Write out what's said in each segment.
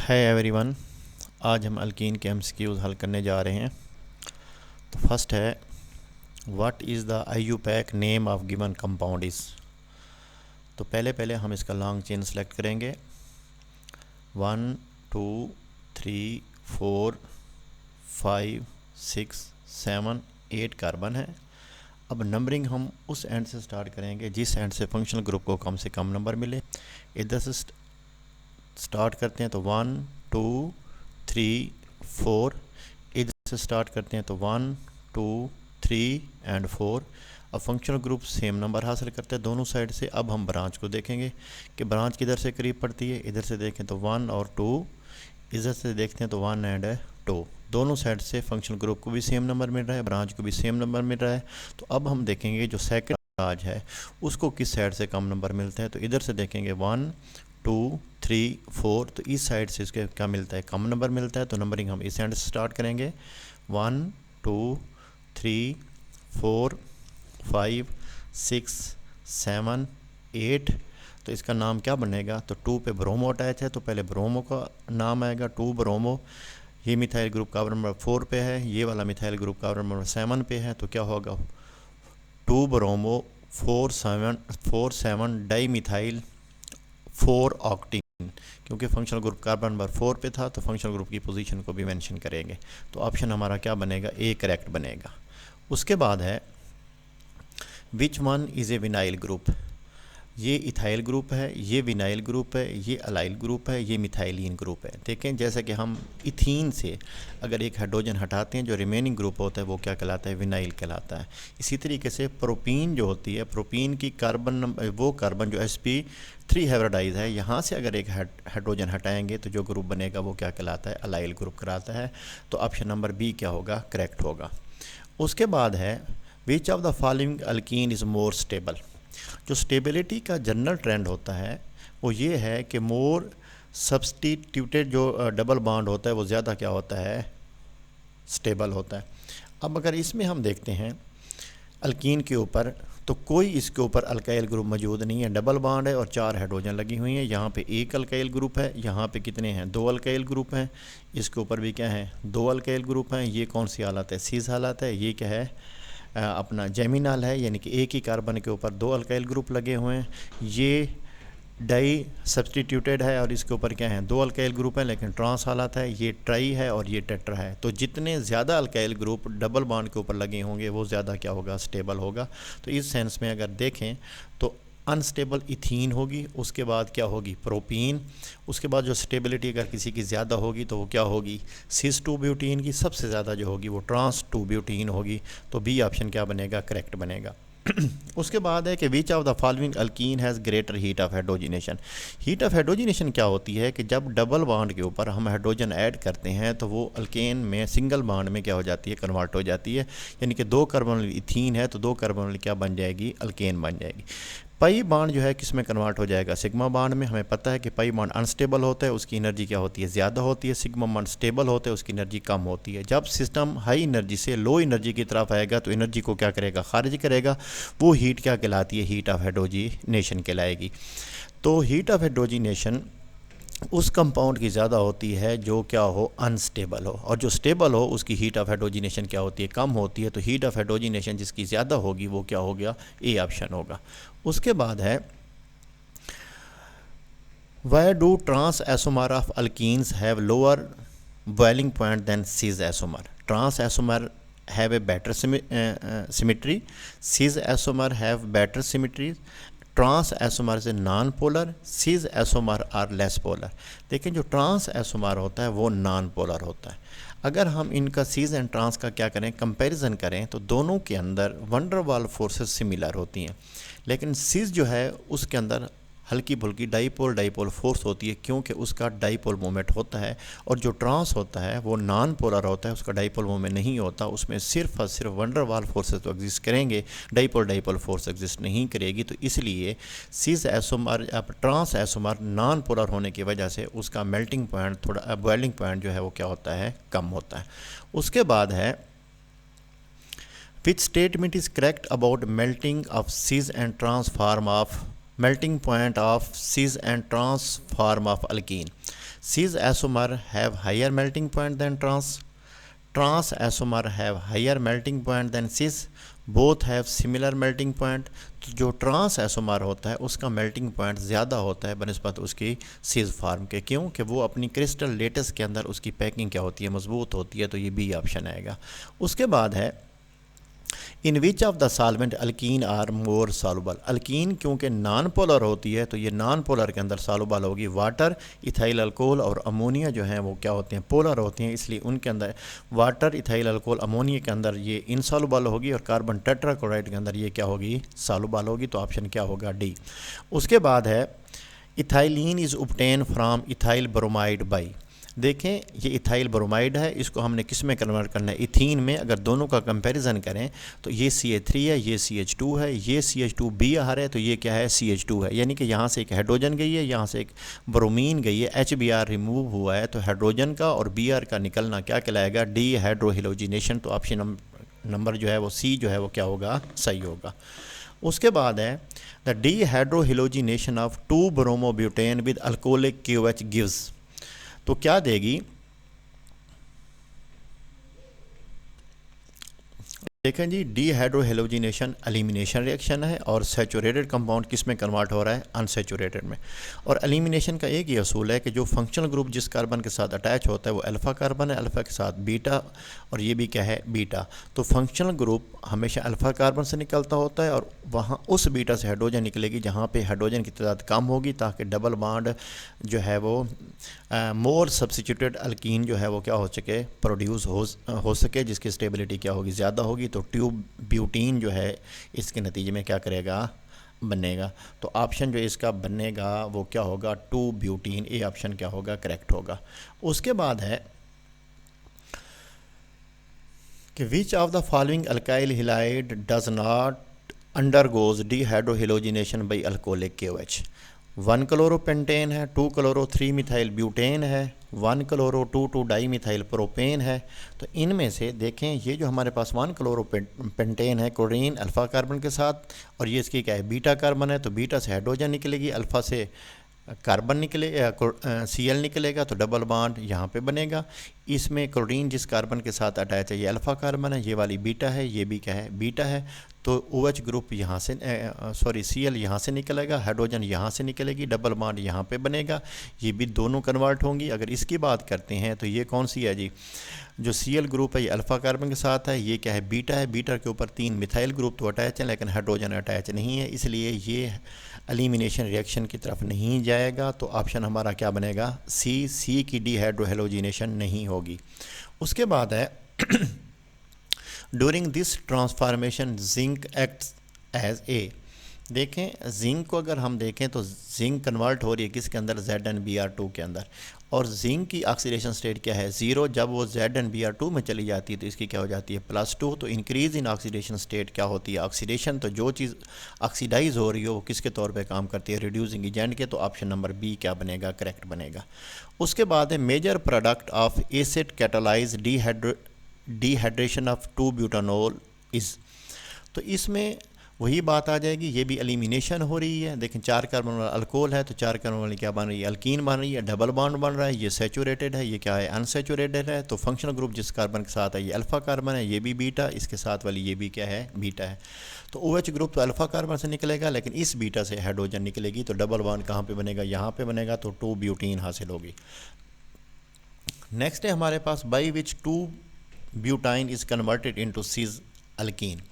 है एवरीवन। आज हम अल्कीन के एमसीक्यूज़ हल करने जा रहे हैं। तो फर्स्ट है, what is the IUPAC name of given compound is. तो पहले हम इसका लॉन्ग चेन सेलेक्ट करेंगे। 1 2 3 4 5 6 7 8 कार्बन है। अब नंबरिंग हम उस एंड से स्टार्ट करेंगे जिस एंड से फंक्शनल ग्रुप को कम से कम नंबर मिले। इधर से स्टार्ट करते हैं तो 1 2 3 4, इधर से स्टार्ट करते हैं तो 1 2 3 एंड 4। अब फंक्शनल ग्रुप सेम नंबर हासिल करते हैं दोनों साइड से। अब हम ब्रांच को देखेंगे कि ब्रांच किधर से करीब पड़ती है। इधर से देखें तो 1 और 2, इधर से देखते हैं तो 1 एंड 2। दोनों साइड से फंक्शनल ग्रुप को भी सेम नंबर मिल रहा है, ब्रांच को भी सेम नंबर मिल रहा है। तो अब हम देखेंगे जो सेकंड ब्रांच है उसको किस साइड से कम नंबर मिलते हैं। तो इधर से देखेंगे 1 2 3 4, तो इस साइड से इसके क्या मिलता है, कम नंबर मिलता है। तो नंबरिंग हम इस एंड से स्टार्ट करेंगे। 1 2 3 4 5 6 7 8। तो इसका नाम क्या बनेगा, तो 2 पे ब्रोमो अटैच है तो पहले ब्रोमो का नाम आएगा, 2 ब्रोमो। ये मिथाइल ग्रुप कार्बन नंबर 4 पे है, ये वाला मिथाइल ग्रुप कार्बन नंबर 7 पे है। तो क्या होगा, 2 ब्रोमो 4 7 डाई मिथाइल 4 ऑक्टीन। क्योंकि फंक्शनल ग्रुप कार्बन नंबर 4 पे था तो फंक्शनल ग्रुप की पोजीशन को भी मेंशन करेंगे। तो ऑप्शन हमारा क्या बनेगा, ए करेक्ट बनेगा। उसके बाद है, which one is a vinyl group. ये इथाइल ग्रुप है, ये विनाइल ग्रुप है, ये अलाइल ग्रुप है, ये मिथाइलिन ग्रुप है। देखें जैसे कि हम इथीन से अगर एक हाइड्रोजन हटाते हैं जो रिमेनिंग ग्रुप होता है वो क्या कहलाता है, विनाइल कहलाता है। इसी तरीके से प्रोपीन जो होती है, प्रोपीन की कार्बन वो कार्बन जो sp3 हाइब्रिडाइज है, यहाँ से अगर एक हाइड्रोजन हटाएंगे तो जो ग्रुप बनेगा वो क्या कहलाता है, अलाइल ग्रुप कहलाता है। तो ऑप्शन नंबर बी क्या होगा, करेक्ट होगा। उसके बाद है, which of the following alkyne is more stable. जो स्टेबिलिटी का जनरल ट्रेंड होता है वो ये है कि मोर सब्सटीट्यूटेड जो डबल बॉन्ड होता है वो ज़्यादा क्या होता है, स्टेबल होता है। अब अगर इसमें हम देखते हैं अल्कीन के ऊपर, तो कोई इसके ऊपर अल्काइल ग्रुप मौजूद नहीं है, डबल बॉन्ड है और 4 हाइड्रोजन लगी हुई हैं। यहाँ पे एक अल्काइल ग्रुप है, यहाँ पे कितने हैं, 2 अल्काइल ग्रुप हैं। इसके ऊपर भी क्या है, 2 अल्काइल ग्रुप हैं। ये कौन सी हालत है, सीज हालत है। ये क्या है, अपना जेमिनल है, यानी कि एक ही कार्बन के ऊपर 2 अल्काइल ग्रुप लगे हुए हैं। ये डाई सब्सटीट्यूटेड है और इसके ऊपर क्या है, 2 अल्काइल ग्रुप है लेकिन ट्रांस हालत है। ये ट्राई है और ये टेट्रा है। तो जितने ज़्यादा अल्काइल ग्रुप डबल बॉन्ड के ऊपर लगे होंगे वो ज़्यादा क्या होगा, स्टेबल होगा। तो इस सेंस में अगर देखें तो अनस्टेबल इथीन होगी, उसके बाद क्या होगी, प्रोपीन। उसके बाद जो स्टेबिलिटी अगर किसी की ज़्यादा होगी तो वो क्या होगी, सिस 2 ब्यूटीन की सबसे ज़्यादा जो होगी वो ट्रांस 2 ब्यूटीन होगी। तो बी ऑप्शन क्या बनेगा, करेक्ट बनेगा। उसके बाद है कि which of the following alkyne has greater heat of hydrogenation. Heat of hydrogenation क्या होती है कि जब डबल बॉन्ड के ऊपर हम हाइड्रोजन ऐड करते हैं तो वो अल्केन में सिंगल बॉन्ड में क्या हो जाती है, कन्वर्ट हो जाती है। यानी कि 2 कार्बन वाली इथीन है तो 2 कार्बन वाली क्या बन जाएगी, अल्केन बन जाएगी। पाई बॉन्ड जो है किस में कन्वर्ट हो जाएगा, सिग्मा बॉन्ड में। हमें पता है कि पाई बॉन्ड अनस्टेबल होता है, उसकी एनर्जी क्या होती है, ज़्यादा होती है। सिग्मा बॉन्ड स्टेबल होता है, उसकी एनर्जी कम होती है। जब सिस्टम हाई एनर्जी से लो एनर्जी की तरफ आएगा तो एनर्जी को क्या करेगा, खारिज करेगा। वो हीट क्या कहलाती है, हीट ऑफ हाइड्रोजिनेशन कहलाएगी। तो हीट ऑफ हाइड्रोजिनेशन उस कंपाउंड की ज़्यादा होती है जो क्या हो, अनस्टेबल हो, और जो स्टेबल हो उसकी हीट ऑफ हाइड्रोजिनेशन क्या होती है, कम होती है। तो हीट ऑफ हाइड्रोजिनेशन जिसकी ज़्यादा होगी वो क्या हो गया, ए ऑप्शन होगा। उसके बाद है, why do trans isomer of alkenes have lower boiling point than cis isomer. Trans isomer have a better symmetry, cis isomer have better symmetry. Trans isomer से non polar, cis isomer are less polar. देखें जो trans एसोमर होता है वो non polar होता है। अगर हम इनका सीज एंड ट्रांस का क्या करें, कंपैरिजन करें, तो दोनों के अंदर वंडर वाल फोर्सेस सिमिलर होती हैं। लेकिन सीज जो है उसके अंदर हल्की फुल्की डाईपोल फोर्स होती है, क्योंकि उसका डाईपोल मोमेंट होता है। और जो ट्रांस होता है वो नॉन पोलर होता है, उसका डाईपोल मोमेंट नहीं होता। उसमें सिर्फ और सिर्फ वंडर वाल फोर्सेस तो एग्जिस्ट करेंगे, डाईपोल फोर्स एग्जिस्ट नहीं करेगी। तो इसलिए seize isomer trans एसोमर non polar होने की वजह से उसका मेल्टिंग पॉइंट, थोड़ा बॉइलिंग पॉइंट जो है वो क्या होता है, कम होता है। उसके बाद है, which statement is correct about melting of cis and trans form of melting point of cis and trans form of alkene। Cis isomer have higher melting point than trans isomer have higher melting point than cis, both have similar melting point। तो जो trans isomer होता है उसका melting point ज़्यादा होता है बनस्पत उसकी सिज फार्म के, क्यों कि वो अपनी क्रिस्टल लेटेस के अंदर उसकी पैकिंग क्या होती है, मजबूत होती है। तो ये बी ऑप्शन आएगा। उसके बाद है in which of the solvent alkene are more soluble. Alkene क्योंकि नॉन पोलर होती है तो ये नॉन पोलर के अंदर सॉल्युबल होगी। वाटर, इथाइल अल्कोहल और अमोनिया जो हैं वो क्या होते हैं, पोलर होती हैं, इसलिए उनके अंदर वाटर, इथाइल अल्कोहल, अमोनिया के अंदर ये इनसॉल्युबल होगी और कार्बन टेट्राक्लोराइड के अंदर ये क्या होगी, सॉल्युबल होगी। तो ऑप्शन क्या होगा, डी। उसके बाद है ethylene is obtain from ethyl bromide by. देखें ये इथाइल ब्रोमाइड है, इसको हमने किस में कन्वर्ट करना है, इथीन में। अगर दोनों का कंपैरिजन करें तो ये CH3 है, ये CH2 है, ये CH2 बी आर है, तो ये क्या है, CH2 है। यानी कि यहाँ से एक हाइड्रोजन गई है, यहाँ से एक ब्रोमीन गई है, HBr रिमूव हुआ है, तो हाइड्रोजन का और Br का निकलना क्या कहलाएगा, डी हाइड्रोहिलोजिनेशन। तो ऑप्शन नंबर जो है वो सी जो है वो क्या होगा, सही होगा। उसके बाद है the dehydrohalogenation of 2 bromobutane with alcoholic KOH gives. तो क्या देगी, देखें जी, डी हाइड्रोहेलोजिनेशन एलिमिनेशन रिएक्शन है और सैचुरेटेड कंपाउंड किस में कन्वर्ट हो रहा है, अनसैचुरेटेड में। और एलिमिनेशन का एक ही असूल है कि जो फंक्शनल ग्रुप जिस कार्बन के साथ अटैच होता है वो अल्फ़ा कार्बन है, अल्फ़ा के साथ बीटा, और ये भी क्या है, बीटा। तो फंक्शनल ग्रुप हमेशा अल्फ़ा कार्बन से निकलता होता है और वहाँ उस बीटा से हाइड्रोजन निकलेगी जहाँ पे हाइड्रोजन की तादाद कम होगी, ताकि डबल बॉन्ड जो है वो मोर सब्स्टिट्यूटेड अल्कीन जो है वो क्या हो सके, प्रोड्यूस हो सके, जिसकी स्टेबिलिटी क्या होगी, ज़्यादा होगी। तो ट्यूब ब्यूटीन जो है इसके नतीजे में क्या करेगा, बनेगा। तो ऑप्शन जो इसका बनेगा वो क्या होगा, 2 ब्यूटीन। ए ऑप्शन क्या होगा, करेक्ट होगा। उसके बाद है कि which of the following alkyl halide does not undergoes dehydrohalogenation by alcoholic KOH। 1 chloropentane है, 2 क्लोरो 3 मिथाइल ब्यूटेन है, 1 क्लोरो 2 डाई मिथाइल प्रोपेन है। तो इनमें से देखें ये जो हमारे पास 1 क्लोरोपेंटेन है, क्लोरीन अल्फ़ा कार्बन के साथ, और ये इसकी क्या है, बीटा कार्बन है। तो बीटा से हाइड्रोजन निकलेगी, अल्फ़ा से कार्बन निकलेगा, Cl निकलेगा, तो डबल बॉन्ड यहाँ पे बनेगा। इसमें क्लोरीन जिस कार्बन के साथ अटैच है ये अल्फ़ा कार्बन है, ये वाली बीटा है, ये भी क्या है, बीटा है। तो OH ग्रुप यहाँ से Cl यहाँ से निकलेगा, हाइड्रोजन यहाँ से निकलेगी, डबल बॉन्ड यहाँ पे बनेगा, ये भी दोनों कन्वर्ट होंगी। अगर इसकी बात करते हैं तो ये कौन सी है जी, जो Cl ग्रुप है ये अल्फ़ा कार्बन के साथ है, ये क्या है, बीटा है। बीटा के ऊपर 3 मिथाइल ग्रुप तो अटैच है लेकिन हाइड्रोजन अटैच नहीं है, इसलिए ये एलिमिनेशन रिएक्शन की तरफ नहीं जाएगा। तो ऑप्शन हमारा क्या बनेगा, सी की डीहाइड्रोहेलोजिनेशन नहीं होगी। उसके बाद है during this transformation zinc acts as a. देखें जिंक को अगर हम देखें तो जिंक कन्वर्ट हो रही है किसके अंदर, ZnBr2 के अंदर। और जिंक की ऑक्सीडेशन स्टेट क्या है, 0। जब वो ZnBr2 में चली जाती है तो इसकी क्या हो जाती है, +2। तो इंक्रीज़ इन ऑक्सीडेशन स्टेट क्या होती है, ऑक्सीडेशन। तो जो चीज़ ऑक्सीडाइज हो रही हो वो किसके तौर पे काम करती है, रिड्यूसिंग एजेंट के। तो ऑप्शन नंबर बी क्या बनेगा, करेक्ट बनेगा। उसके बाद है major product of acid catalyse dehydration of 2 butanol is. तो इसमें वही बात आ जाएगी, ये भी एलिमिनेशन हो रही है। देखें 4 कार्बन वाला अल्कोहल है तो 4 कार्बन वाली क्या बन रही है, अल्कीन बन रही है, डबल बॉन्ड बन रहा है, ये सैचुरेटेड है, ये क्या है, अनसैचुरेटेड है। तो फंक्शनल ग्रुप जिस कार्बन के साथ है ये अल्फ़ा कार्बन है, ये भी बीटा, इसके साथ वाली ये भी क्या है, बीटा है। तो OH ग्रुप तो अल्फ़ा कार्बन से निकलेगा लेकिन इस बीटा से हाइड्रोजन निकलेगी, तो डबल बॉन्ड कहाँ पर बनेगा, यहाँ पर बनेगा, तो 2 ब्यूटीन हासिल होगी। नेक्स्ट है हमारे पास by which 2 butyne is converted into cis alkene.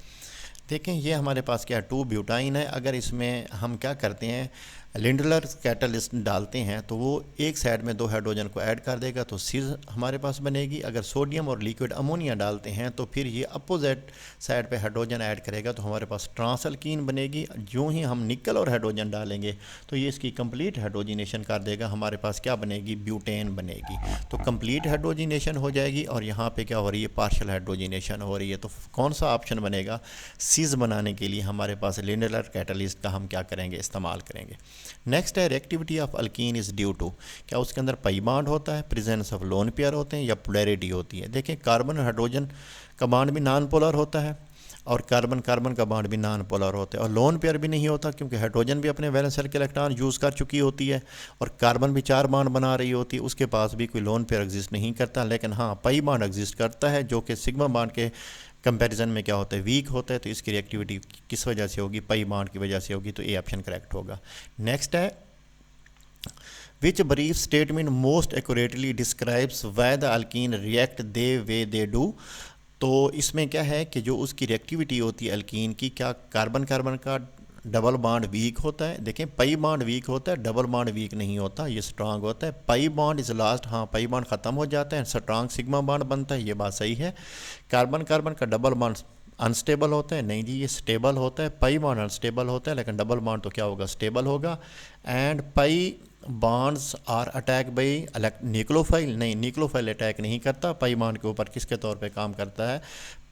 देखें ये हमारे पास क्या है, 2 ब्यूटाइन है। अगर इसमें हम क्या करते हैं, लिंडलर कैटलिस्ट डालते हैं तो वो एक साइड में 2 हाइड्रोजन को ऐड कर देगा, तो सिस हमारे पास बनेगी। अगर सोडियम और लिक्विड अमोनिया डालते हैं तो फिर ये अपोजिट साइड पे हाइड्रोजन ऐड करेगा, तो हमारे पास ट्रांसअल्कीन बनेगी। जो ही हम निकल और हाइड्रोजन डालेंगे तो ये इसकी कंप्लीट हाइड्रोजिनेशन कर देगा, हमारे पास क्या बनेगी, ब्यूटेन बनेगी। तो कंप्लीट हाइड्रोजिनेशन हो जाएगी और यहाँ पर क्या हो रही है, पार्शियल हाइड्रोजिनेशन हो रही है। तो कौन सा ऑप्शन बनेगा, सिस बनाने के लिए हमारे पास लिंडलर कैटलिस्ट का हम क्या करेंगे, इस्तेमाल करेंगे। नेक्स्ट है reactivity of alkene is due to, क्या उसके अंदर पाई बॉन्ड होता है, प्रेजेंस ऑफ लोन पेयर होते हैं, या पोलैरिटी होती है। देखिए कार्बन और हाइड्रोजन का बॉन्ड भी नॉन पोलर होता है, और कार्बन कार्बन का बॉन्ड भी नॉन पोलर होता है, और लोन पेयर भी नहीं होता क्योंकि हाइड्रोजन भी अपने वैलेंस शेल के इलेक्ट्रॉन यूज़ कर चुकी होती है और कार्बन भी 4 बॉन्ड बना रही होती है, उसके पास भी कोई लोन पेयर एग्जिस्ट नहीं करता। लेकिन हाँ, पाई बॉन्ड एग्जिस्ट करता है जो कि सिग्मा बॉन्ड के कंपैरिजन में क्या होता है, वीक होता है। तो इसकी रिएक्टिविटी किस वजह से होगी, पाई बॉन्ड की वजह से होगी। तो ए ऑप्शन करेक्ट होगा। नेक्स्ट है, which brief statement most accurately describes why the alkene react they way they do. तो इसमें क्या है कि जो उसकी रिएक्टिविटी होती है अल्कीन की, क्या कार्बन कार्बन का डबल बॉन्ड वीक होता है। देखें, पाई बॉन्ड वीक होता है, डबल बॉन्ड वीक नहीं होता, ये स्ट्रांग होता है। पाई बॉन्ड इज लास्ट, हाँ पाई बॉन्ड ख़त्म हो जाता है, स्ट्रांग सिग्मा बॉन्ड बनता है, ये बात सही है। कार्बन कार्बन का डबल बॉन्ड अनस्टेबल होता है, नहीं जी ये स्टेबल होता है। पाई बॉन्ड अनस्टेबल होता है, लेकिन डबल बॉन्ड तो क्या होगा, स्टेबल होगा। And pi bonds are attack by nucleophile, नहीं न्यूक्लियोफाइल अटैक नहीं करता पाई बॉन्ड के ऊपर। किसके तौर पे काम करता है,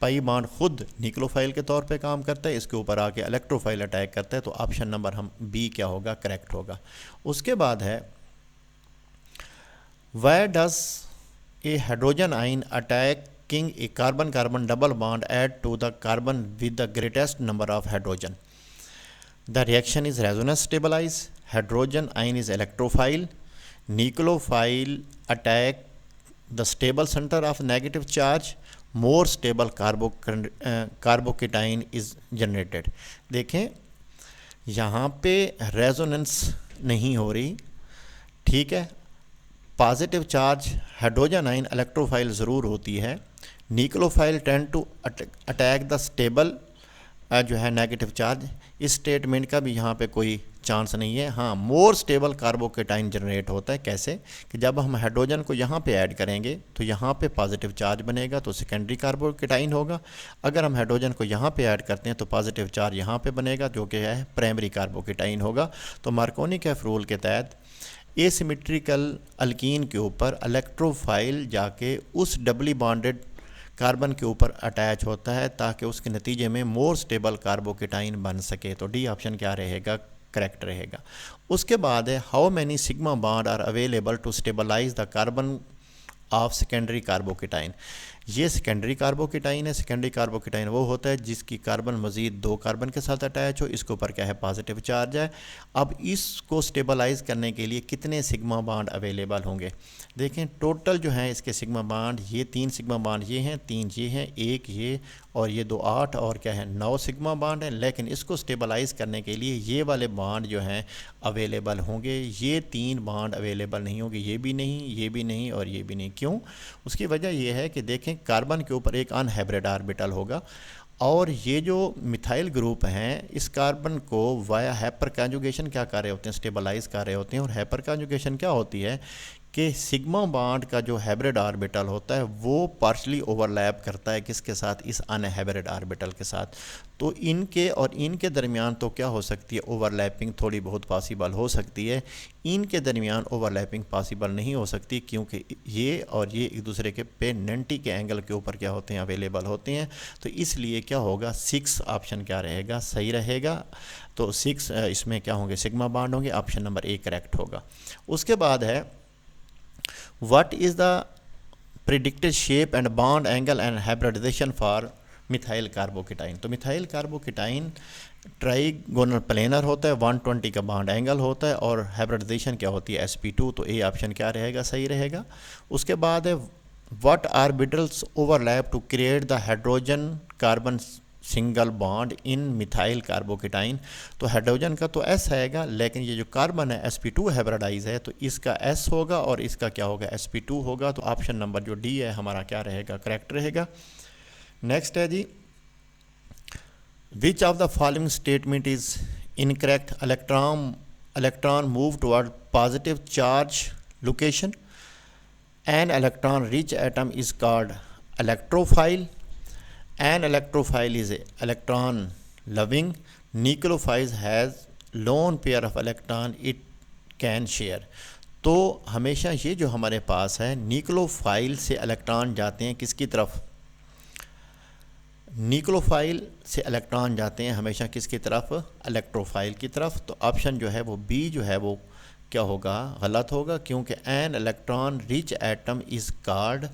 पाई बॉन्ड खुद न्यूक्लियोफाइल के तौर पे काम करता है, इसके ऊपर आके इलेक्ट्रोफाइल अटैक करता है। तो ऑप्शन नंबर हम बी क्या होगा, करेक्ट होगा। उसके बाद है, why does a hydrogen ion attacking a carbon carbon double bond add to the carbon with the greatest number of hydrogen. The reaction is resonance stabilized. Hydrogen ion is electrophile. Nucleophile attack the stable center of negative charge. More stable carbocation is generated. देखें यहाँ पे resonance नहीं हो रही, ठीक है। Positive charge hydrogen ion electrophile ज़रूर होती है। Nucleophile tend to attack the stable जो है नेगेटिव चार्ज। इस स्टेटमेंट का भी यहाँ पे कोई चांस नहीं है। हाँ, मोर स्टेबल कार्बोकेटाइन जनरेट होता है। कैसे कि जब हम हाइड्रोजन को यहाँ पे ऐड करेंगे तो यहाँ पे पॉजिटिव चार्ज बनेगा, तो सेकेंडरी कार्बोकेटाइन होगा। अगर हम हाइड्रोजन को यहाँ पे ऐड करते हैं तो पॉजिटिव चार्ज यहाँ पे बनेगा, जो कि है प्राइमरी कार्बोकेटाइन होगा। तो मार्कोनी-कैफ रूल के तहत एसिमेट्रिकल अल्कीन के ऊपर इलेक्ट्रोफाइल जाके उस डबली बॉन्डेड कार्बन के ऊपर अटैच होता है ताकि उसके नतीजे में मोर स्टेबल कार्बोकेटाइन बन सके। तो डी ऑप्शन क्या रहेगा, करेक्ट रहेगा। उसके बाद है, how many sigma bond are available to stabilise the carbon of secondary carbocation. ये सेकेंडरी कार्बोकेटाइन है। सेकेंडरी कार्बोकेटाइन वो होता है जिसकी कार्बन मज़ीद 2 कार्बन के साथ अटैच हो, इसके ऊपर क्या है, पॉजिटिव चार्ज है। अब इसको स्टेबलाइज करने के लिए कितने सिग्मा बॉन्ड अवेलेबल होंगे। देखें टोटल जो है इसके सिग्मा बॉन्ड, ये 3 सिग्मा बॉन्ड ये हैं, 3 ये हैं, 1 ये और ये 2 8 और क्या है 9 सिग्मा बॉन्ड हैं। लेकिन इसको स्टेबलाइज करने के लिए ये वाले बॉन्ड जो हैं अवेलेबल होंगे, ये 3 बॉन्ड अवेलेबल नहीं होंगे, ये भी नहीं, ये भी नहीं और ये भी नहीं। क्यों, उसकी वजह ये है कि देखें कार्बन के ऊपर एक अनहाइब्रिड ऑर्बिटल होगा और ये जो मिथाइल ग्रुप हैं इस कार्बन को वाया हाइपर कॉन्जुगेशन क्या कर रहे होते हैं, स्टेबलाइज कर रहे होते हैं। और हाइपर कॉन्जुगेशन क्या होती है कि सिग्मा बॉन्ड का जो हाइब्रिड ऑर्बिटल होता है वो पार्शली ओवरलैप करता है किसके साथ, इस अनहाइब्रिड ऑर्बिटल के साथ। तो इनके और इनके दरमियान तो क्या हो सकती है, ओवरलैपिंग थोड़ी बहुत पॉसिबल हो सकती है। इनके दरमियान ओवरलैपिंग पॉसिबल नहीं हो सकती क्योंकि ये और ये एक दूसरे के पे 90 के एंगल के ऊपर क्या होते हैं, अवेलेबल होते हैं। तो इसलिए क्या होगा, 6 ऑप्शन क्या रहेगा, सही रहेगा। तो 6 इसमें क्या होंगे, सिग्मा बॉन्ड होंगे। ऑप्शन नंबर ए करेक्ट होगा। उसके बाद है, what is the predicted shape and bond angle and hybridization for methyl carbocation. तो मिथाइल कार्बोकेटाइन ट्राइगोनल प्लेनर होता है, 120 का बॉन्ड एंगल होता है और हाइब्रिडाइजेशन क्या होती है, sp2। तो ए ऑप्शन क्या रहेगा, सही रहेगा। उसके बाद है, what orbitals overlap to create the hydrogen carbon single bond in methyl carbocation. तो हाइड्रोजन का तो S आएगा, लेकिन ये जो कार्बन है sp2 हाइब्रिडाइज है तो इसका S होगा और इसका क्या होगा, sp2 होगा। तो ऑप्शन नंबर जो डी है हमारा क्या रहेगा, करेक्ट रहेगा। नेक्स्ट है जी, which of the following statement is incorrect, electron move toward positive charge location, an electron rich atom is called electrophile, an electrophile is electron loving, nucleophile has lone pair of electron it can share। तो हमेशा ये जो हमारे पास है, nucleophile से electron जाते हैं किसकी तरफ, न्यूक्लियोफाइल से इलेक्ट्रॉन जाते हैं हमेशा किसकी तरफ, इलेक्ट्रोफाइल की तरफ। तो ऑप्शन जो है वो बी जो है वो क्या होगा, गलत होगा, क्योंकि an electron rich atom is called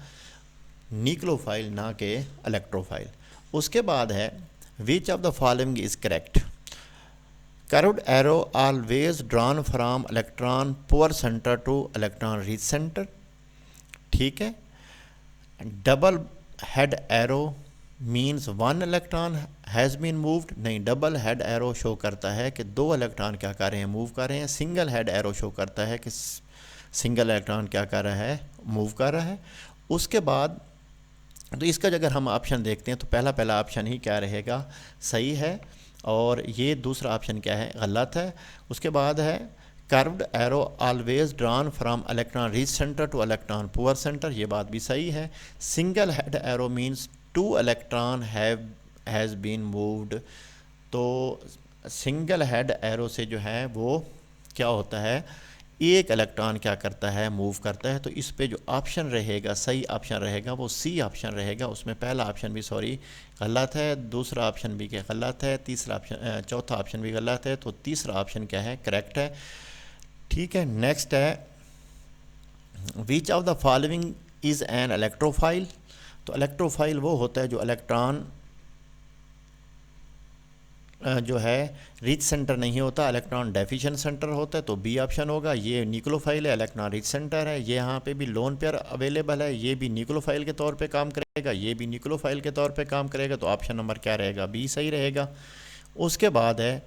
nucleophile ना के इलेक्ट्रोफाइल। उसके बाद है, which of the following is correct? Curved arrow always drawn from electron poor centre to electron rich centre, ठीक है। Double head arrow means one electron has been moved, नहीं, double head arrow show करता है कि दो electron क्या कर रहे हैं, मूव कर रहे हैं। सिंगल हेड एरो शो करता है कि सिंगल इलेक्ट्रॉन क्या कर रहा है, मूव कर रहा है। उसके बाद तो इसका अगर हम ऑप्शन देखते हैं तो पहला ऑप्शन ही क्या रहेगा, सही है, और ये दूसरा ऑप्शन क्या है, गलत है। उसके बाद है curved arrow always drawn from electron rich centre to electron poor centre, ये बात भी सही है। Single head arrow means two electron has been moved, तो सिंगल हेड एरो से जो है वो क्या होता है, एक इलेक्ट्रॉन क्या करता है, मूव करता है। तो इस पे जो ऑप्शन रहेगा, सही ऑप्शन रहेगा वो सी ऑप्शन रहेगा। उसमें पहला ऑप्शन भी गलत है, दूसरा ऑप्शन भी क्या गलत है, तीसरा ऑप्शन चौथा ऑप्शन भी गलत है, तो तीसरा ऑप्शन क्या है, करेक्ट है, ठीक है। नेक्स्ट है which of the following is an electrophile? तो इलेक्ट्रोफाइल वो होता है जो इलेक्ट्रॉन जो है रिच सेंटर नहीं होता, इलेक्ट्रॉन डेफिशिएंट सेंटर होता है, तो बी ऑप्शन होगा। ये न्यूक्लियोफाइल है, इलेक्ट्रॉन रिच सेंटर है, ये यहाँ पे भी लोन पेयर अवेलेबल है, ये भी न्यूक्लियोफाइल के तौर पे काम करेगा, ये भी न्यूक्लियोफाइल के तौर पे काम करेगा, तो ऑप्शन नंबर क्या रहेगा, बी सही रहेगा। उसके बाद है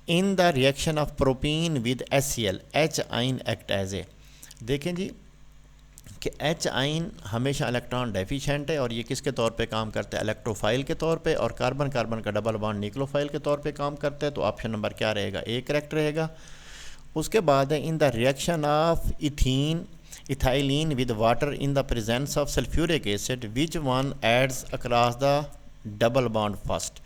in the reaction of propene with HCl H आइन एक्ट एज ए, देखें जी कि एच आइन हमेशा इलेक्ट्रॉन डेफिशिएंट है और ये किसके तौर पे काम करता है, इलेक्ट्रोफाइल के तौर पे, और कार्बन कार्बन का डबल बॉन्ड न्यूक्लियोफाइल के तौर पे काम करता है, तो ऑप्शन नंबर क्या रहेगा, ए करेक्ट रहेगा। उसके बाद है in the reaction of ethylene with water in the presence of sulphuric acid which one adds across the double bond first.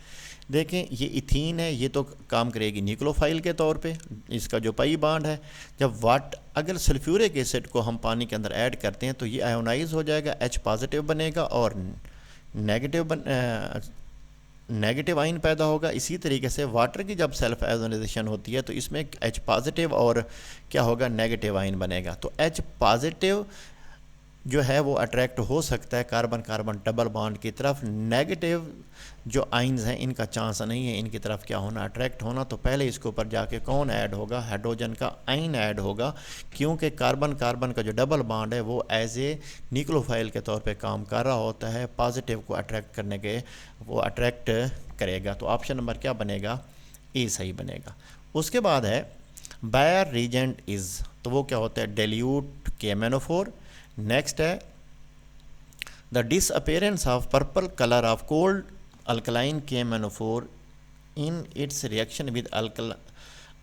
देखें ये इथीन है, ये तो काम करेगी न्यूक्लियोफाइल के तौर पे, इसका जो पाई बॉन्ड है। जब अगर सल्फ्यूरिक एसिड को हम पानी के अंदर ऐड करते हैं तो ये आयोनाइज हो जाएगा, H पॉजिटिव बनेगा और नेगेटिव आइन पैदा होगा। इसी तरीके से वाटर की जब सेल्फ आयोनाइजेशन होती है तो इसमें H पॉजिटिव और क्या होगा, नेगेटिव आइन बनेगा। तो H पॉजिटिव जो है वो अट्रैक्ट हो सकता है कार्बन कार्बन डबल बॉन्ड की तरफ, नेगेटिव जो आइंस हैं इनका चांस नहीं है इनकी तरफ क्या होना, अट्रैक्ट होना। तो पहले इसके ऊपर जाके कौन ऐड होगा, हाइड्रोजन का आइन ऐड होगा, क्योंकि कार्बन कार्बन का जो डबल बॉन्ड है वो एज ए न्यूक्लियोफाइल के तौर पे काम कर रहा होता है, पॉजिटिव को अट्रैक्ट करने के वो अट्रैक्ट करेगा। तो ऑप्शन नंबर क्या बनेगा, ए सही बनेगा। उसके बाद है बायर रीजेंट इज़, तो वो क्या होता है, डेल्यूट KMnO4। नेक्स्ट है the disappearance of purple colour of cold alkaline KMnO4 in its reaction with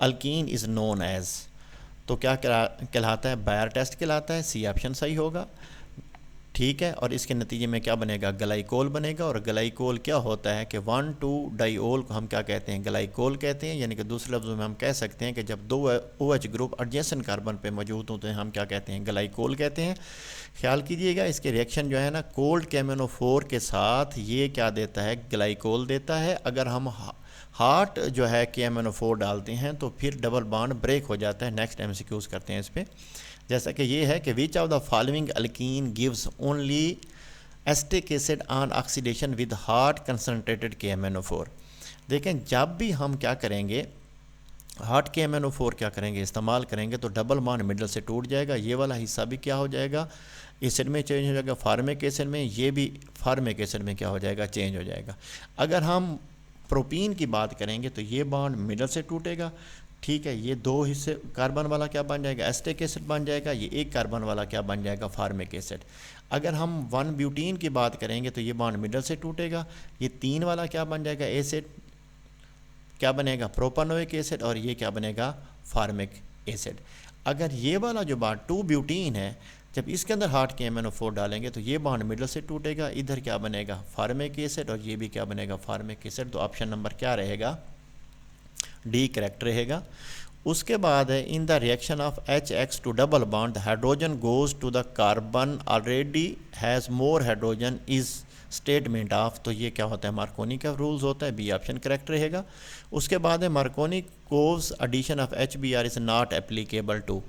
alkene is known as, तो क्या कहलाता है, बायर टेस्ट कहलाता है, सी ऑप्शन सही होगा, ठीक है। और इसके नतीजे में क्या बनेगा, ग्लाइकोल बनेगा, और ग्लाइकोल क्या होता है कि 1,2-डाइओल को हम क्या कहते हैं, ग्लाइकोल कहते हैं। यानी कि दूसरे लफ्ज़ों में हम कह सकते हैं कि जब दो OH ग्रुप एडजेसेंट कार्बन पे मौजूद होते हैं हम क्या कहते हैं, ग्लाइकोल कहते हैं। ख्याल कीजिएगा इसके रिएक्शन जो है ना कोल्ड KMnO4 के साथ ये क्या देता है, ग्लाइकोल देता है। अगर हम हार्ट जो है KMnO4 डालते हैं तो फिर डबल बॉन्ड ब्रेक हो जाता है। नेक्स्ट MCQs करते हैं इस पर, जैसा कि ये है कि which of the following alkyne gives only acetic acid on oxidation with heart concentrated KMnO4। देखें जब भी हम क्या करेंगे, हार्ट KMnO4 क्या करेंगे, इस्तेमाल करेंगे, तो डबल बॉन्ड मिडल से टूट जाएगा, ये वाला हिस्सा भी क्या हो जाएगा, एसिड में चेंज हो जाएगा, फार्मिक एसिड में, ये भी फार्मिक एसिड में क्या हो जाएगा, चेंज हो जाएगा। अगर हम प्रोपीन की बात करेंगे तो ये बॉन्ड मिडल से टूटेगा, ठीक है। ये दो हिस्से कार्बन वाला क्या बन जाएगा, एस्टिक एसिड बन जाएगा, ये एक कार्बन वाला क्या बन जाएगा, फार्मिक एसिड। अगर हम 1-ब्यूटीन की बात करेंगे तो ये बॉन्ड मिडल से टूटेगा, ये 3 वाला क्या बन जाएगा, एसिड क्या बनेगा, प्रोपानोइक एसिड, और ये क्या बनेगा, फार्मिक एसिड। अगर ये वाला जो बॉन्ड 2-ब्यूटीन है, जब इसके अंदर हार्ट KMnO4 डालेंगे तो ये बॉन्ड मिडल से टूटेगा, इधर क्या बनेगा, फार्मिक एसिड, और ये भी क्या बनेगा, फार्मिक एसिड। तो ऑप्शन नंबर क्या रहेगा, डी करेक्ट रहेगा। उसके बाद है in the reaction of HX to double bond the hydrogen goes to the carbon already has more hydrogen is statement of, तो ये क्या होता है, मार्कोनी का रूल्स होता है, बी ऑप्शन करेक्ट रहेगा। उसके बाद है Markovnikov's addition of HBr is not applicable to,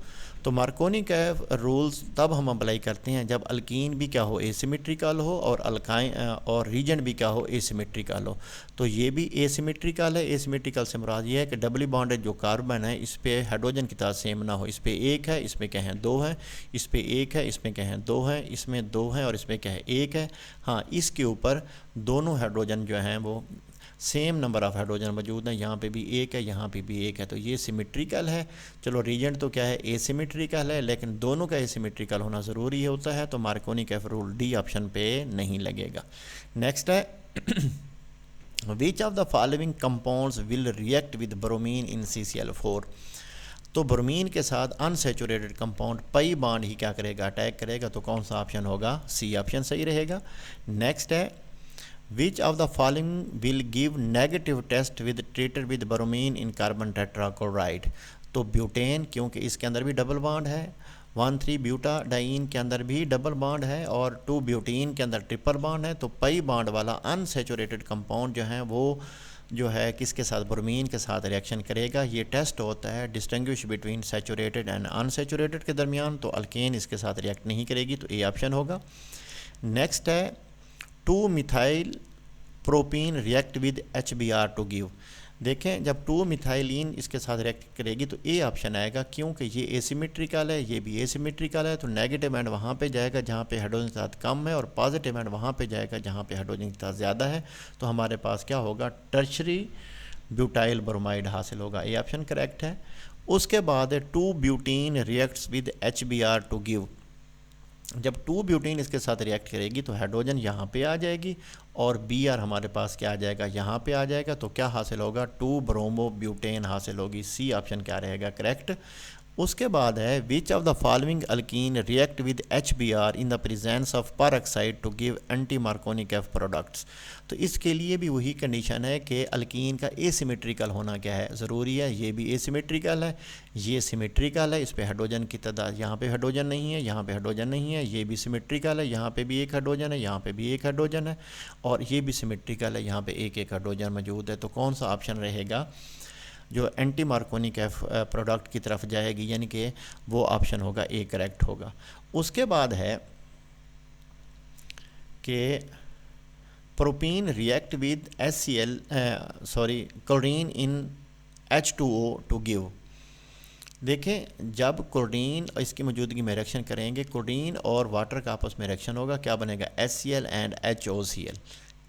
तो मार्कोनी का रूल्स तब हम अप्लाई करते हैं जब अल्कीन भी क्या हो, एसिमेट्रिकल हो, और अल्काइन और रीजेंट भी क्या हो, एसिमेट्रिकल हो। तो ये भी एसिमेट्रिकल है। एसिमेट्रिकल से मुराद ये है कि डबली बॉन्डेड जो कार्बन है इस पे हाइड्रोजन की तादाद सेम ना हो। इस पे एक है, इसमें क्या है, दो है, इस पे एक है, इसमें क्या है, दो है, इसमें दो है और इसमें क्या है, एक है। हाँ, इसके ऊपर दोनों हाइड्रोजन जो हैं वो सेम नंबर ऑफ़ हाइड्रोजन मौजूद हैं। यहाँ पे भी एक है, यहाँ पे भी एक है, तो ये सिमेट्रिकल है। चलो रीजेंट तो क्या है, एसिमेट्रिकल है, लेकिन दोनों का एसिमेट्रिकल होना ज़रूरी होता है। तो मार्कोनी का रूल डी ऑप्शन पे नहीं लगेगा। नेक्स्ट है which of the following compounds will react with bromine in CCl4। तो ब्रोमीन के साथ अनसेचुरेटेड कंपाउंड पाई बॉन्ड ही क्या करेगा, अटैक करेगा। तो कौन सा ऑप्शन होगा, सी ऑप्शन सही रहेगा। नेक्स्ट है which of the following will give negative test with treated with bromine in carbon tetrachloride. तो ब्यूटेन, क्योंकि इसके अंदर भी डबल बॉन्ड है, 1,3 ब्यूटाडाइन के अंदर भी डबल बॉन्ड है और 2 ब्यूटीन के अंदर ट्रिपल बॉन्ड है। तो पाई बॉन्ड वाला अनसेचुरेटेड कंपाउंड जो है वो जो है किसके साथ, ब्रोमीन के साथ रिएक्शन करेगा। ये टेस्ट होता है distinguish between saturated and unsaturated के दरमियान। तो अल्केन इसके साथ रिएक्ट नहीं करेगी, तो ए ऑप्शन होगा। नेक्स्ट है 2 methyl propene react with HBr to give. देखें जब 2 मिथाइलिन इसके साथ रिएक्ट करेगी तो ए ऑप्शन आएगा, क्योंकि ये एसिमेट्रिकल है, ये भी एसिमेट्रिकल है। तो नेगेटिव एंड वहाँ पे जाएगा जहाँ पे हाइड्रोजन की तादाद कम है, और पॉजिटिव एंड वहाँ पे जाएगा जहाँ पे हाइड्रोजन की तादाद ज़्यादा है। तो हमारे पास क्या होगा, टर्शरी ब्यूटाइल ब्रोमाइड हासिल होगा, ए ऑप्शन करेक्ट है। उसके बाद 2 butene reacts with HBr to give. जब 2 ब्यूटीन इसके साथ रिएक्ट करेगी तो हाइड्रोजन यहाँ पे आ जाएगी और Br हमारे पास क्या आ जाएगा, यहाँ पे आ जाएगा। तो क्या हासिल होगा, 2 ब्रोमो ब्यूटेन हासिल होगी, सी ऑप्शन क्या रहेगा, करेक्ट। उसके बाद है which of the following alkene react with HBr in the presence of peroxide to give anti Markovnikov products. तो इसके लिए भी वही कंडीशन है कि अल्कीन का एसिमेट्रिकल होना क्या है, ज़रूरी है। ये भी एसिमेट्रिकल है, ये सिमेट्रिकल है, इस पे हाइड्रोजन की तादाद, यहाँ पे हाइड्रोजन नहीं है, यहाँ पे हाइड्रोजन नहीं है। ये भी सिमेट्रिकल है, यहाँ पे भी एक हाइड्रोजन है, यहाँ पे भी एक हाइड्रोजन है, और ये भी सिमेट्रिकल है, यहाँ पे एक एक हाइड्रोजन मौजूद है। तो कौन सा ऑप्शन रहेगा जो एंटी मार्कोनिक एफ प्रोडक्ट की तरफ जाएगी, यानी कि वो ऑप्शन होगा ए करेक्ट होगा। उसके बाद है कि propene react with chlorine in H2O to give. देखें जब क्लोरीन इसकी मौजूदगी में रिएक्शन करेंगे, क्लोरीन और वाटर का आपस में रिएक्शन होगा, क्या बनेगा, HCl एंड HOCl,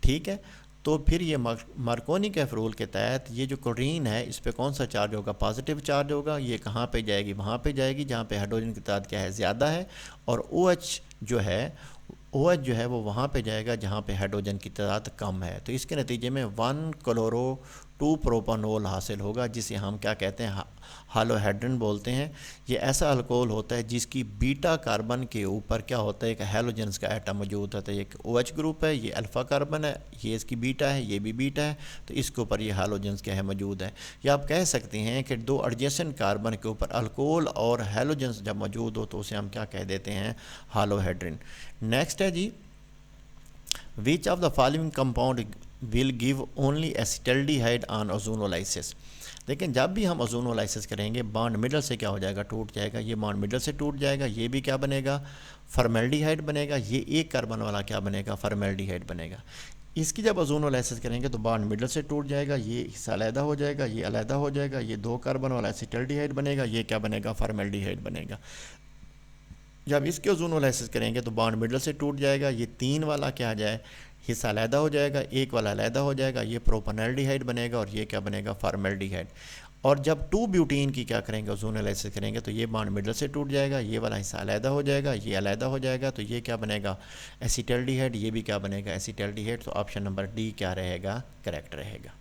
ठीक है। तो फिर ये मार्कोनी के रूल के तहत ये जो क्लोरीन है इस पे कौन सा चार्ज होगा, पॉजिटिव चार्ज होगा। ये कहाँ पे जाएगी, वहाँ पे जाएगी जहाँ पे हाइड्रोजन की तादाद क्या है, ज़्यादा है। और OH जो है वो वहाँ पे जाएगा जहाँ पे हाइड्रोजन की तादाद कम है। तो इसके नतीजे में 1 क्लोरो 2 प्रोपानोल हासिल होगा, जिसे हम क्या कहते हैं, हालोहेड्रिन बोलते हैं। ये ऐसा अल्कोहल होता है जिसकी बीटा कार्बन के ऊपर क्या होता है, एक हैलोजेंस का एटम मौजूद होता है। एक OH ग्रुप है, ये अल्फ़ा कार्बन है, ये इसकी बीटा है, ये भी बीटा है। तो इसके ऊपर ये हैलोजेंस क्या है, मौजूद है। या आप कह सकते हैं कि 2 एडजेसेंट कार्बन के ऊपर अल्कोहल और हैलोजेंस जब मौजूद हो तो उसे हम क्या कह देते हैं, हालोहेड्रिन। नेक्स्ट है जी, which of the following compound will give only acetaldehyde on ozonolysis. लेकिन जब भी हम ओजोनोलाइसिस करेंगे बॉन्ड मिडल से क्या हो जाएगा, टूट जाएगा। ये बॉन्ड मिडल से टूट जाएगा, ये भी क्या बनेगा, फॉर्मेल्डिहाइड बनेगा। ये एक कार्बन वाला क्या बनेगा, फॉर्मेल्डिहाइड बनेगा। इसकी जब ओजोनोलाइसिस करेंगे तो बॉन्ड मिडल से टूट जाएगा, ये हिस्सा अलहदा हो जाएगा, ये अलहदा हो जाएगा, ये 2 कार्बन वाला एसिटल्डिहाइड बनेगा, ये क्या बनेगा, फॉर्मेल्डिहाइड बनेगा। जब इसके ओजोनोलाइसिस करेंगे तो बॉन्ड मिडल से टूट जाएगा, ये 3 वाला क्या आ जाए, हिस्सा अलहदा हो जाएगा, एक वाला अलहदा हो जाएगा, ये प्रोपेनल्डिहाइड बनेगा और ये क्या बनेगा, फॉर्मेल्डिहाइड। और जब 2 ब्यूटीन की क्या करेंगे, ओजोनोलाइसिस करेंगे तो ये बॉन्ड मिडल से टूट जाएगा, ये वाला हिस्सा अलहदा हो जाएगा, ये अलहदा हो जाएगा, तो ये क्या बनेगा, एसिटल्डिहाइड, ये भी क्या बनेगा, एसिटल्डिहाइड। तो ऑप्शन नंबर डी क्या रहेगा, करेक्ट रहेगा।